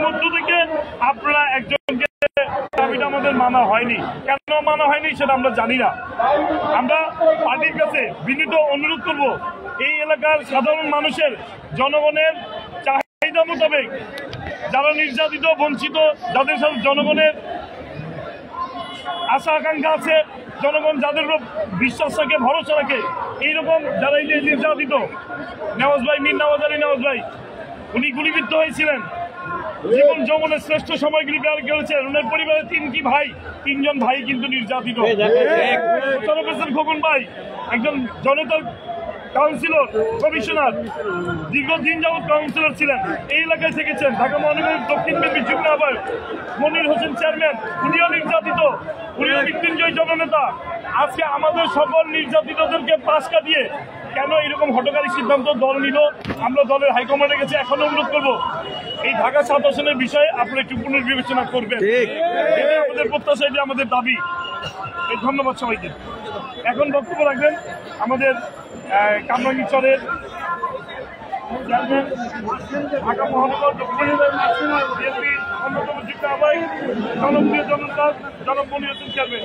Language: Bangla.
মধ্য থেকে আপনারা একজনকে দাবিটা আমাদের মানা হয়নি, কেন মানা হয়নি সেটা আমরা জানি না। আমরা পার্টির কাছে বিনীত অনুরোধ করব, এই এলাকার সাধারণ মানুষের জনগণের চাহিদা মোতাবেক যারা নির্যাতিত বঞ্চিত, যাদের সাথে জনগণের আশা আকাঙ্ক্ষা আছে, জনগণ যাদের উপর বিশ্বাস রাখে, ভরসা রাখে, এইরকম যারা এই যে নির্যাতিত, নেওয়াজ ভাই, মীর নওয়াজ আলী নেওয়াজ ভাই, উনি গুলিবিদ্ধ হয়েছিলেন, জীবন যৌবনের শ্রেষ্ঠ সময়গুলি ব্যয় করেছেন। ওনার পরিবারের তিনজন ভাই কিন্তু নির্যাতিত। খোকন ভাই একজন জনতার কাউন্সিলর, কমিশনার, দীর্ঘদিন যাবৎ কাউন্সিলর ছিলেন, এই এলাকায় থেকেছেন। ঢাকা মহানগরীর দক্ষিণ বিএনপির যুগ্ম আহ্বায়ক মনির হোসেন চেয়ারম্যান, উনিও নির্যাতিত, উনিও মৃত্যুঞ্জয় জননেতা। আজকে আমাদের সকল নির্যাতিতদেরকে পাশ কাটিয়ে কেন এরকম হঠকারী সিদ্ধান্ত দল নিল, আমরা দলের হাইকমান্ডের কাছে এখন অনুরোধ করবো, এই ঢাকা 7 আসনের বিষয়ে আপনারা একটু পুনর্বিবেচনা করবেন। এটা আমাদের প্রত্যাশা, এটা আমাদের দাবি। ধন্যবাদ সবাইকে। এখন বক্তব্য রাখবেন আমাদের কামরাঙ্গীরচরের চেয়ারম্যান, ঢাকা মহানগর দক্ষিণ বিএনপির অন্যতম যুগ্ম আহ্বায়ক, জনপ্রিয় জনতা জনাব মনির হোসেন চেয়ারম্যান।